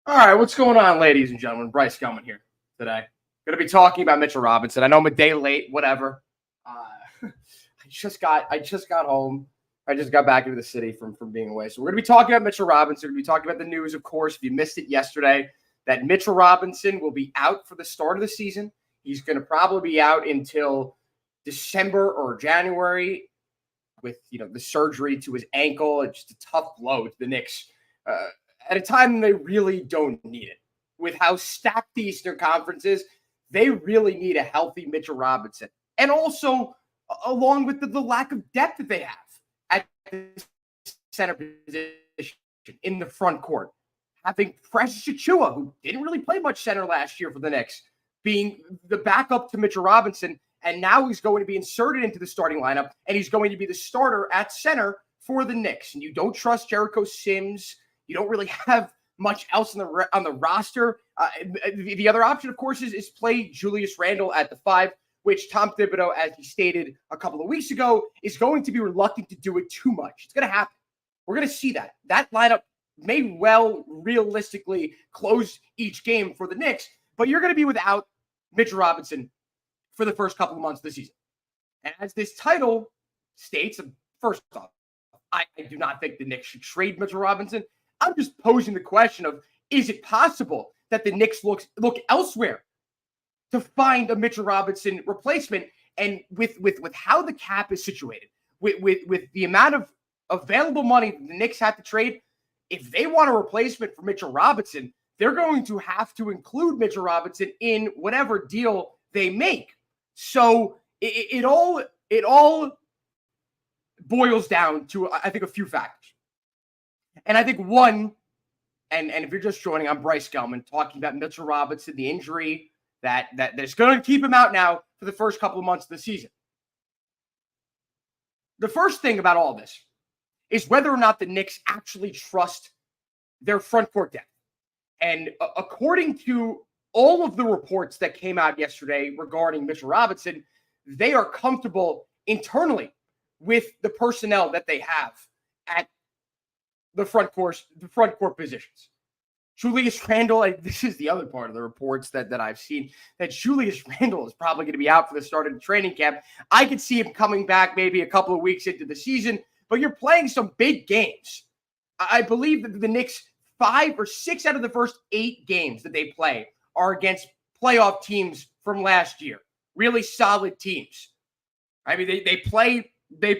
All right, what's going on, ladies and gentlemen? Bryce Gelman here today. Going to be talking about Mitchell Robinson. I know I'm a day late, whatever. I just got home. I just got back into the city from being away. So we're going to be talking about Mitchell Robinson. We're going to be talking about the news, of course, if you missed it yesterday, that Mitchell Robinson will be out for the start of the season. He's going to probably be out until December or January with, the surgery to his ankle. It's just a tough blow to the Knicks. At a time they really don't need it. With how stacked the Eastern Conference is, they really need a healthy Mitchell Robinson. And also, along with the lack of depth that they have at the center position in the front court. Having Precious Achiuwa, who didn't really play much center last year for the Knicks, being the backup to Mitchell Robinson, and now he's going to be inserted into the starting lineup, and he's going to be the starter at center for the Knicks. And you don't trust Jericho Sims. You don't really have much else on the roster. The other option, of course, is play Julius Randle at the 5, which Tom Thibodeau, as he stated a couple of weeks ago, is going to be reluctant to do it too much. It's going to happen. We're going to see that. That lineup may well realistically close each game for the Knicks, but you're going to be without Mitchell Robinson for the first couple of months of the season. And as this title states, first off, I do not think the Knicks should trade Mitchell Robinson. I'm just posing the question of, is it possible that the Knicks look elsewhere to find a Mitchell Robinson replacement? And with how the cap is situated, with the amount of available money the Knicks have to trade, if they want a replacement for Mitchell Robinson, they're going to have to include Mitchell Robinson in whatever deal they make. So it all boils down to, I think, a few factors. And I think one, and if you're just joining, I'm Bryce Gelman talking about Mitchell Robinson, the injury that's going to keep him out now for the first couple of months of the season. The first thing about all this is whether or not the Knicks actually trust their front court depth. And according to all of the reports that came out yesterday regarding Mitchell Robinson, they are comfortable internally with the personnel that they have at the front court positions. Julius Randle, this is the other part of the reports that I've seen, that Julius Randle is probably going to be out for the start of the training camp. I could see him coming back maybe a couple of weeks into the season, but you're playing some big games. I believe that the Knicks, 5 or 6 out of the first 8 games that they play are against playoff teams from last year. Really solid teams. I mean, they play the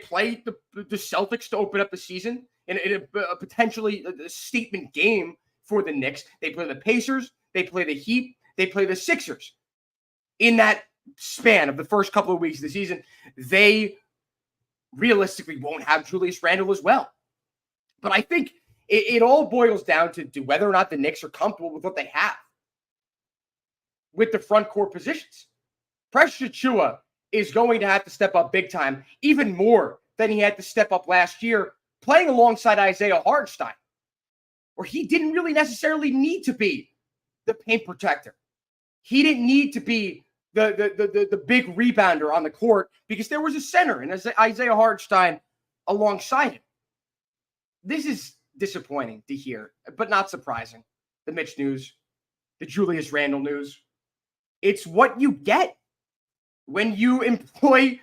Celtics to open up the season in a potentially a statement game for the Knicks. They play the Pacers, they play the Heat, they play the Sixers. In that span of the first couple of weeks of the season, they realistically won't have Julius Randle as well. But I think it all boils down to whether or not the Knicks are comfortable with what they have with the front court positions. Precious Achiuwa is going to have to step up big time, even more than he had to step up last year, playing alongside Isaiah Hartenstein, where he didn't really necessarily need to be the paint protector. He didn't need to be the big rebounder on the court because there was a center and Isaiah Hartenstein alongside him. This is disappointing to hear, but not surprising. The Mitch news, the Julius Randle news. It's what you get when you employ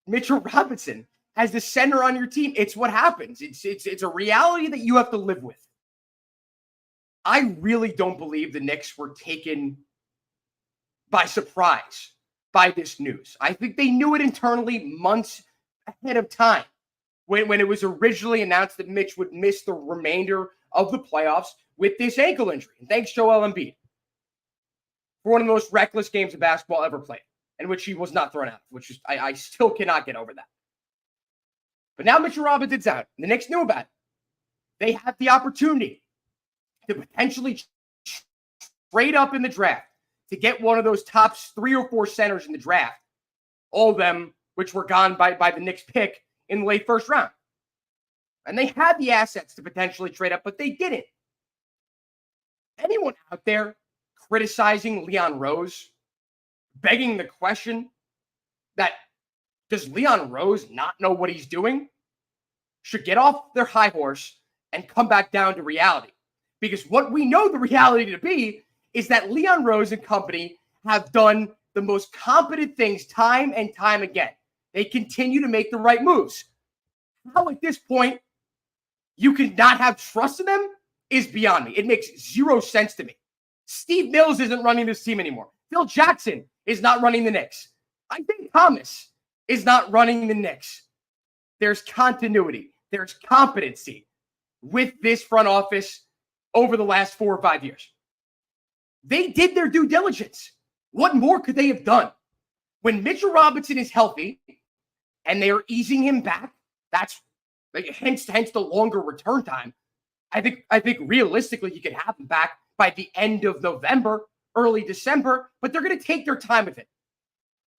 Mitchell Robinson as the center on your team. It's what happens. It's a reality that you have to live with. I really don't believe the Knicks were taken by surprise by this news. I think they knew it internally months ahead of time when it was originally announced that Mitch would miss the remainder of the playoffs with this ankle injury. And thanks, Joel Embiid, for one of the most reckless games of basketball ever played, in which he was not thrown out, which is I still cannot get over that. But now Mitchell Robinson's out. The Knicks knew about it. They have the opportunity to potentially trade up in the draft to get one of those top 3 or 4 centers in the draft, all of them which were gone by the Knicks pick in the late first round. And they had the assets to potentially trade up, but they didn't. Anyone out there criticizing Leon Rose, begging the question that does Leon Rose not know what he's doing, should get off their high horse and come back down to reality. Because what we know the reality to be is that Leon Rose and company have done the most competent things time and time again. They continue to make the right moves. How at this point you can not have trust in them is beyond me. It makes zero sense to me. Steve Mills isn't running this team anymore. Phil Jackson is not running the Knicks. Isaiah Thomas is not running the Knicks. There's continuity. There's competency with this front office over the last 4 or 5 years. They did their due diligence. What more could they have done? When Mitchell Robinson is healthy and they are easing him back, that's hence the longer return time. I think realistically you could have him back by the end of November, early December, but they're going to take their time with it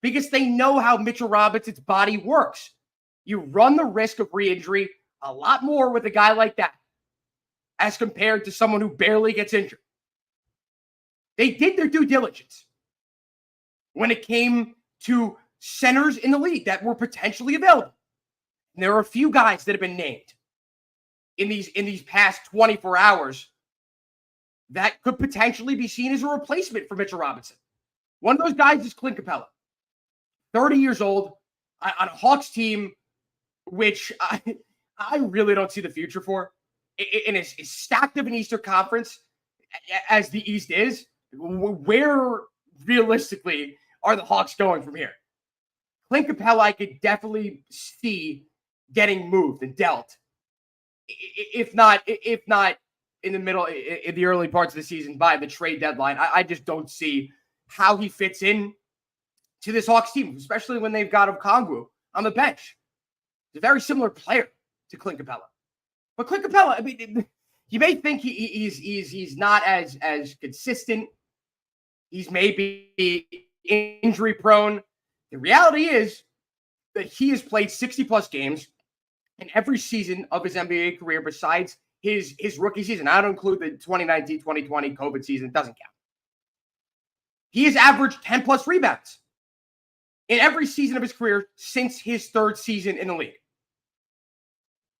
because they know how Mitchell Robinson's body works. You run the risk of re-injury a lot more with a guy like that as compared to someone who barely gets injured. They did their due diligence when it came to centers in the league that were potentially available. And there are a few guys that have been named in these past 24 hours that could potentially be seen as a replacement for Mitchell Robinson. One of those guys is Clint Capella, 30 years old, on a Hawks team, which I really don't see the future for. And as stacked of an Eastern Conference as the East is, where realistically are the Hawks going from here? Clint Capella, I could definitely see getting moved and dealt. If not in the middle, in the early parts of the season by the trade deadline. I just don't see how he fits in to this Hawks team, especially when they've got Okongwu on the bench. He's a very similar player to Clint Capella. But Clint Capella, I mean, you may think he's not as consistent. He's maybe injury prone. The reality is that he has played 60-plus games in every season of his NBA career besides his rookie season. I don't include the 2019-2020 COVID season. It doesn't count. He has averaged 10-plus rebounds in every season of his career since his third season in the league.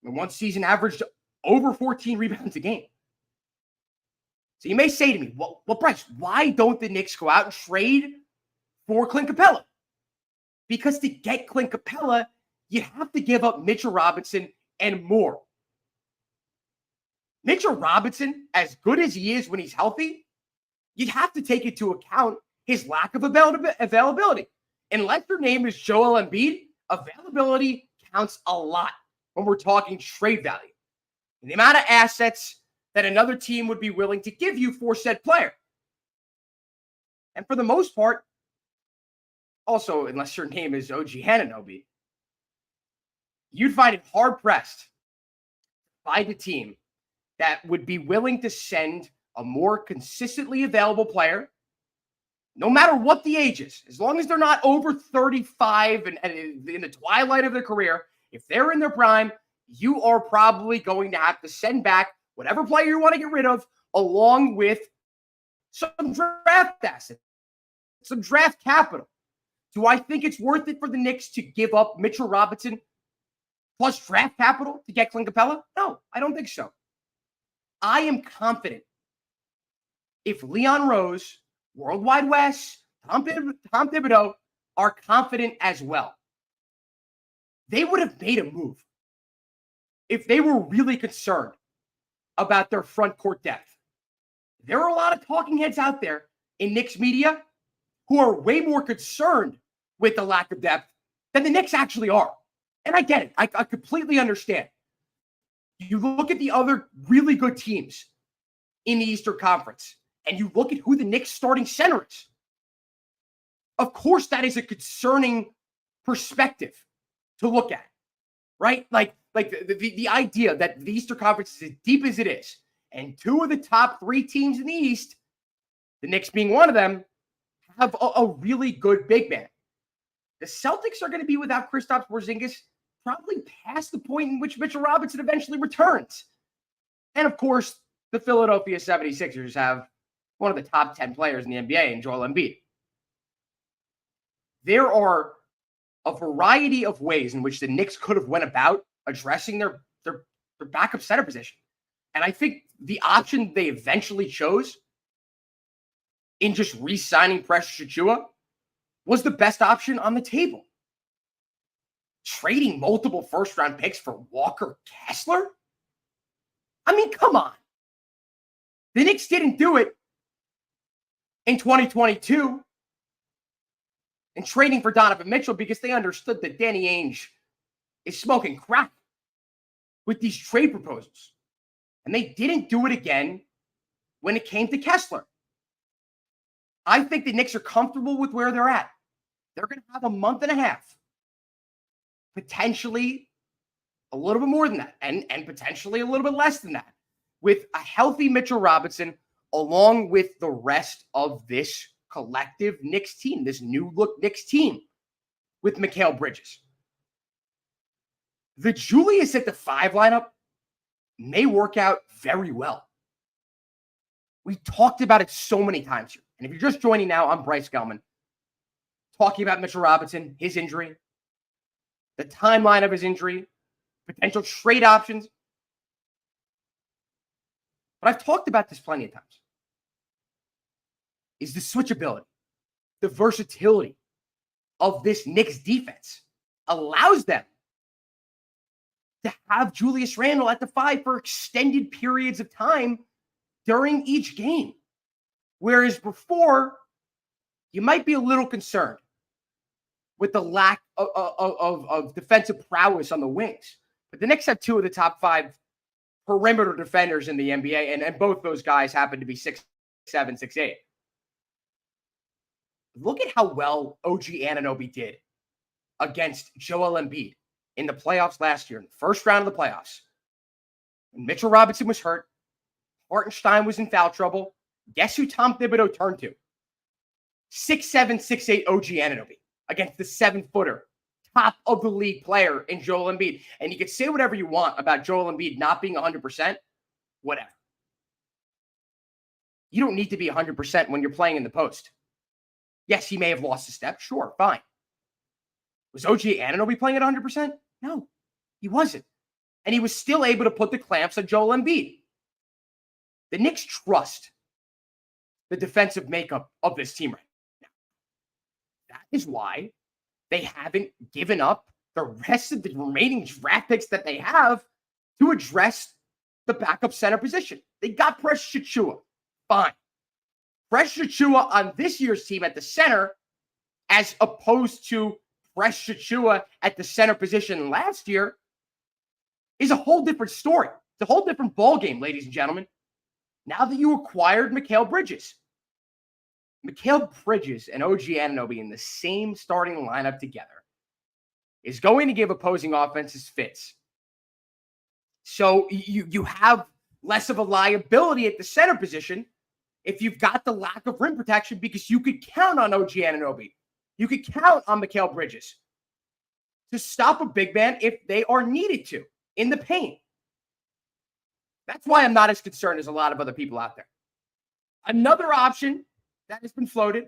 And one season averaged over 14 rebounds a game. So you may say to me, well, Bryce, why don't the Knicks go out and trade for Clint Capella? Because to get Clint Capella, you have to give up Mitchell Robinson and more. Mitchell Robinson, as good as he is when he's healthy, you'd have to take into account his lack of availability. Unless your name is Joel Embiid, availability counts a lot when we're talking trade value. And the amount of assets that another team would be willing to give you for said player. And for the most part, also, unless your name is OG Anunoby, you'd find it hard-pressed to find a team that would be willing to send a more consistently available player, no matter what the age is, as long as they're not over 35 and in the twilight of their career. If they're in their prime, you are probably going to have to send back whatever player you want to get rid of, along with some draft assets, some draft capital. Do I think it's worth it for the Knicks to give up Mitchell Robinson plus draft capital to get Clint Capella? No, I don't think so. I am confident if Leon Rose, Worldwide Wes, Tom Thibodeau are confident as well, they would have made a move if they were really concerned about their front court depth. There are a lot of talking heads out there in Knicks media who are way more concerned with the lack of depth than the Knicks actually are. And I get it. I completely understand. You look at the other really good teams in the Eastern Conference, and you look at who the Knicks starting center is. Of course, that is a concerning perspective to look at, right? Like the idea that the Eastern Conference is as deep as it is, and two of the top three teams in the East, the Knicks being one of them, have a really good big man. The Celtics are going to be without Kristaps Porzingis probably past the point in which Mitchell Robinson eventually returns. And of course, the Philadelphia 76ers have one of the top 10 players in the NBA in Joel Embiid. There are a variety of ways in which the Knicks could have went about addressing their backup center position. And I think the option they eventually chose in just re-signing Precious Achiuwa was the best option on the table. Trading multiple first-round picks for Walker Kessler? I mean, come on. The Knicks didn't do it in 2022 and trading for Donovan Mitchell because they understood that Danny Ainge is smoking crack with these trade proposals. And they didn't do it again when it came to Kessler. I think the Knicks are comfortable with where they're at. They're going to have a month and a half, potentially a little bit more than that, and potentially a little bit less than that, with a healthy Mitchell Robinson, along with the rest of this collective Knicks team, this new look Knicks team with Mikal Bridges. The Julius at the 5 lineup may work out very well. We talked about it so many times here. And if you're just joining now, I'm Bryce Gelman, talking about Mitchell Robinson, his injury, the timeline of his injury, potential trade options. But I've talked about this plenty of times. Is the switchability, the versatility of this Knicks defense allows them to have Julius Randle at the 5 for extended periods of time during each game. Whereas before, you might be a little concerned with the lack of defensive prowess on the wings. But the Knicks have 2 of the top 5 perimeter defenders in the NBA, and both those guys happen to be 6'7", 6'8". Look at how well OG Anunoby did against Joel Embiid in the playoffs last year, in the first round of the playoffs. When Mitchell Robinson was hurt, Hartenstein was in foul trouble. Guess who Tom Thibodeau turned to? 6'7", 6'8" OG Anunoby against the 7-footer, top of the league player in Joel Embiid. And you can say whatever you want about Joel Embiid not being 100%, whatever. You don't need to be 100% when you're playing in the post. Yes, he may have lost a step. Sure, fine. Was OG Anunoby playing at 100%? No, he wasn't. And he was still able to put the clamps on Joel Embiid. The Knicks trust the defensive makeup of this team right now. That is why they haven't given up the rest of the remaining draft picks that they have to address the backup center position. They got Precious Achiuwa. Fine. Precious Achiuwa on this year's team at the center, as opposed to Precious Achiuwa at the center position last year, is a whole different story. It's a whole different ballgame, ladies and gentlemen. Now that you acquired Mikal Bridges. Mikal Bridges and OG Anunoby in the same starting lineup together is going to give opposing offenses fits. So you have less of a liability at the center position if you've got the lack of rim protection, because you could count on OG Anunoby. You could count on Mikal Bridges to stop a big man if they are needed to in the paint. That's why I'm not as concerned as a lot of other people out there. Another option that has been floated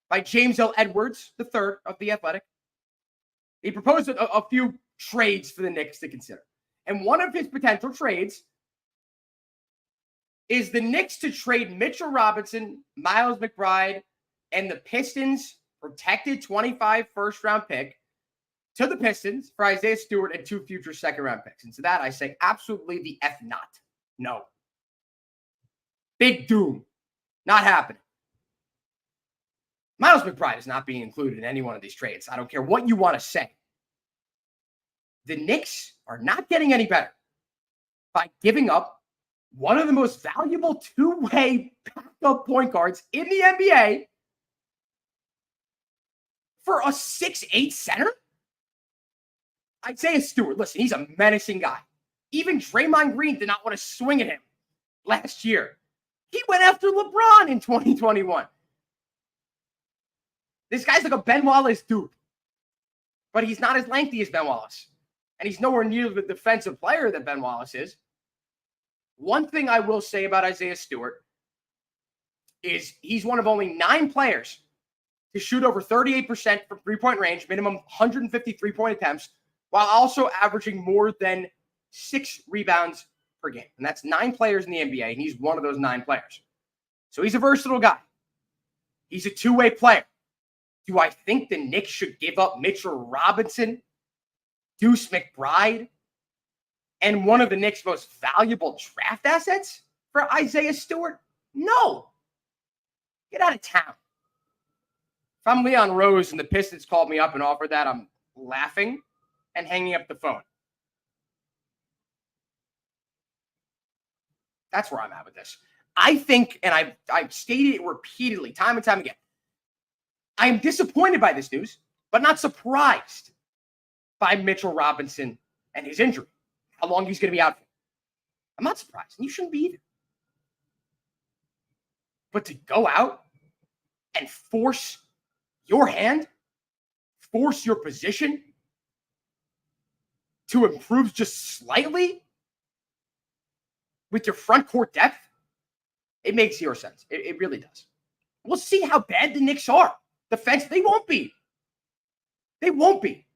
by James L. Edwards, III of The Athletic. He proposed a few trades for the Knicks to consider. And one of his potential trades is the Knicks to trade Mitchell Robinson, Miles McBride, and the Pistons' protected 25 first-round pick to the Pistons for Isaiah Stewart and 2 future second-round picks. And to that, I say absolutely the F not. No. Big doom. Not happening. Miles McBride is not being included in any one of these trades. I don't care what you want to say. The Knicks are not getting any better by giving up one of the most valuable two-way backup point guards in the NBA for a 6'8" center? Isaiah Stewart, listen, he's a menacing guy. Even Draymond Green did not want to swing at him last year. He went after LeBron in 2021. This guy's like a Ben Wallace dude. But he's not as lengthy as Ben Wallace. And he's nowhere near the defensive player that Ben Wallace is. One thing I will say about Isaiah Stewart is he's one of only 9 players to shoot over 38% from three-point range, minimum 150 three-point attempts, while also averaging more than 6 rebounds per game. And that's 9 players in the NBA, and he's one of those 9 players. So he's a versatile guy. He's a two-way player. Do I think the Knicks should give up Mitchell Robinson, Deuce McBride, and one of the Knicks' most valuable draft assets for Isaiah Stewart? No. Get out of town. If I'm Leon Rose and the Pistons called me up and offered that, I'm laughing and hanging up the phone. That's where I'm at with this. I think, and I've stated it repeatedly, time and time again, I am disappointed by this news, but not surprised by Mitchell Robinson and his injury, how long he's going to be out for. I'm not surprised, and you shouldn't be either. But to go out and force your hand, force your position to improve just slightly with your front court depth, it makes zero sense. It really does. We'll see how bad the Knicks are. Defense, they won't be. They won't be.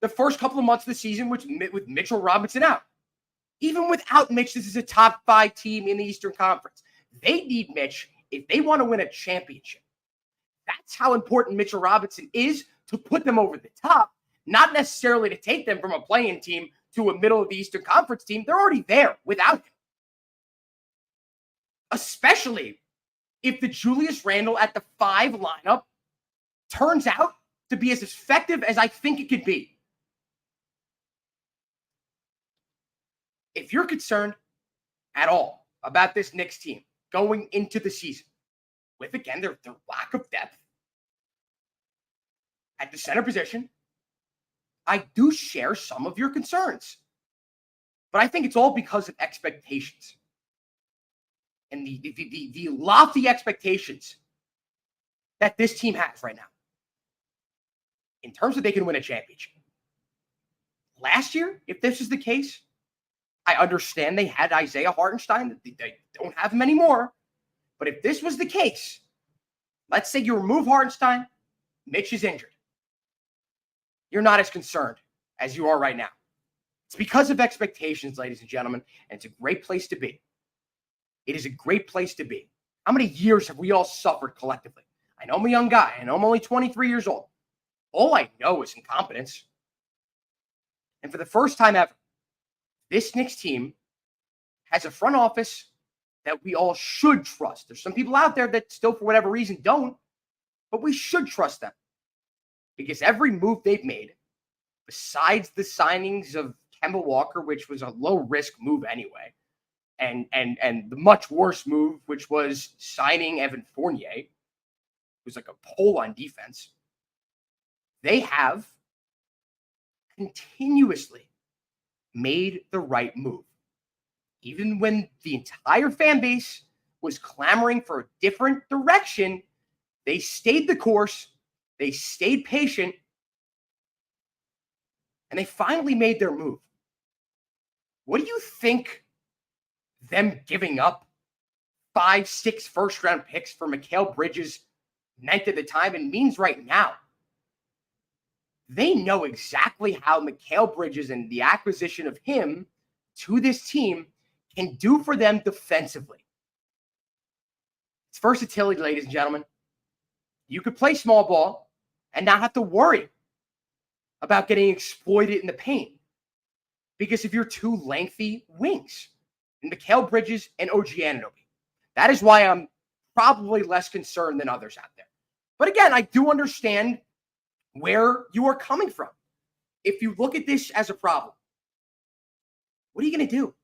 The first couple of months of the season with Mitchell Robinson out. Even without Mitch, this is a top 5 team in the Eastern Conference. They need Mitch if they want to win a championship. That's how important Mitchell Robinson is to put them over the top, not necessarily to take them from a play-in team to a middle of the Eastern Conference team. They're already there without him. Especially if the Julius Randle at the 5 lineup turns out to be as effective as I think it could be. If you're concerned at all about this Knicks team going into the season with, again, their lack of depth at the center position, I do share some of your concerns. But I think it's all because of expectations. And the lofty expectations that this team has right now in terms of they can win a championship. Last year, if this is the case, I understand they had Isaiah Hartenstein. They don't have him anymore. But if this was the case, let's say you remove Hartenstein, Mitch is injured. You're not as concerned as you are right now. It's because of expectations, ladies and gentlemen, and it's a great place to be. It is a great place to be. How many years have we all suffered collectively? I know I'm a young guy. I know I'm only 23 years old. All I know is incompetence. And for the first time ever, this Knicks team has a front office that we all should trust. There's some people out there that still, for whatever reason, don't, but we should trust them. Because every move they've made, besides the signings of Kemba Walker, which was a low-risk move anyway, and the much worse move, which was signing Evan Fournier, who's like a pole on defense, they have continuously made the right move. Even when the entire fan base was clamoring for a different direction, they stayed the course, they stayed patient, and they finally made their move. What do you think them giving up 5, 6 first-round picks for Mikal Bridges meant at the time and means right now? They know exactly how Mikal Bridges and the acquisition of him to this team can do for them defensively. It's versatility, ladies and gentlemen. You could play small ball and not have to worry about getting exploited in the paint because of your 2 lengthy wings, Mikal Bridges and OG Anunoby. That is why I'm probably less concerned than others out there. But again, I do understand where you are coming from. If you look at this as a problem, what are you going to do?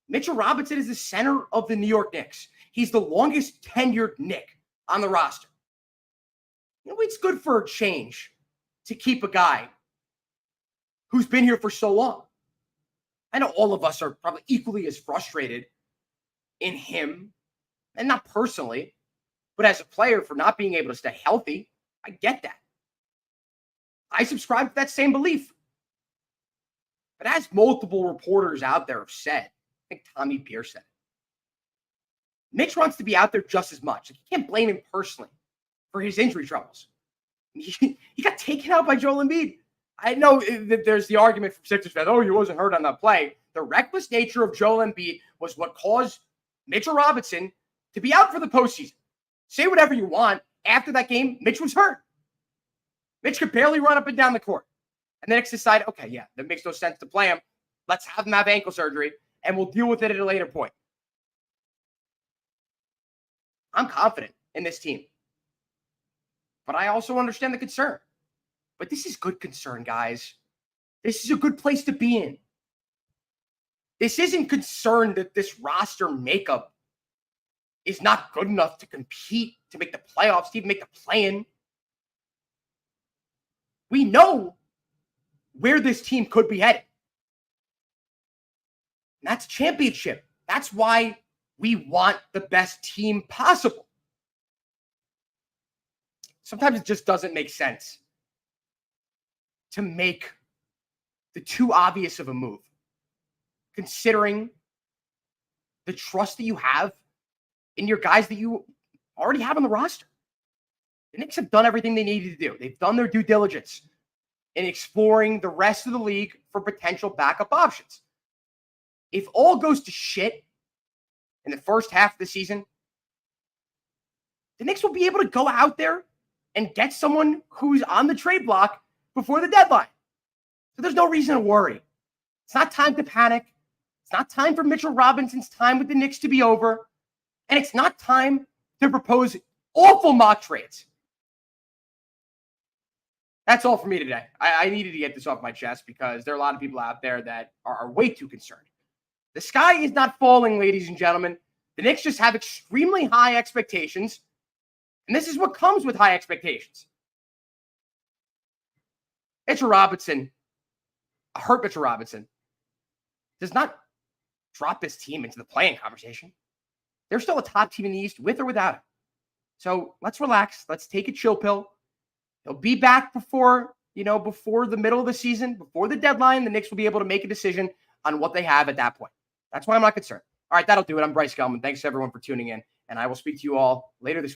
Mitchell Robinson is the center of the New York Knicks. He's the longest tenured Knick on the roster. You know, it's good for a change to keep a guy who's been here for so long. I know all of us are probably equally as frustrated in him, and not personally, but as a player for not being able to stay healthy. I get that. I subscribe to that same belief. But as multiple reporters out there have said, I think Tommy Pierce said it, Mitch wants to be out there just as much. You can't blame him personally for his injury troubles. He got taken out by Joel Embiid. I know that there's the argument from Sixers fans, oh, he wasn't hurt on that play. The reckless nature of Joel Embiid was what caused Mitchell Robinson to be out for the postseason. Say whatever you want. After that game, Mitch was hurt. Mitch could barely run up and down the court. And the Knicks decide, okay, yeah, that makes no sense to play him. Let's have him have ankle surgery, and we'll deal with it at a later point. I'm confident in this team. But I also understand the concern. But this is good concern, guys. This is a good place to be in. This isn't concern that this roster makeup is not good enough to compete, to make the playoffs, to even make the play-in. We know where this team could be headed. And that's championship. That's why we want the best team possible. Sometimes it just doesn't make sense to make the too obvious of a move, considering the trust that you have in your guys that you already have on the roster. The Knicks have done everything they needed to do. They've done their due diligence in exploring the rest of the league for potential backup options. If all goes to shit in the first half of the season, the Knicks will be able to go out there and get someone who's on the trade block before the deadline. So there's no reason to worry. It's not time to panic. It's not time for Mitchell Robinson's time with the Knicks to be over. And it's not time to propose awful mock trades. That's all for me today. I needed to get this off my chest because there are a lot of people out there that are way too concerned. The sky is not falling, ladies and gentlemen. The Knicks just have extremely high expectations. And this is what comes with high expectations. Mitchell Robinson, hurt Mitchell Robinson, does not drop this team into the play-in conversation. They're still a top team in the East with or without him. So let's relax. Let's take a chill pill. He'll be back before the middle of the season, before the deadline. The Knicks will be able to make a decision on what they have at that point. That's why I'm not concerned. All right, that'll do it. I'm Bryce Gelman. Thanks, everyone, for tuning in. And I will speak to you all later this week.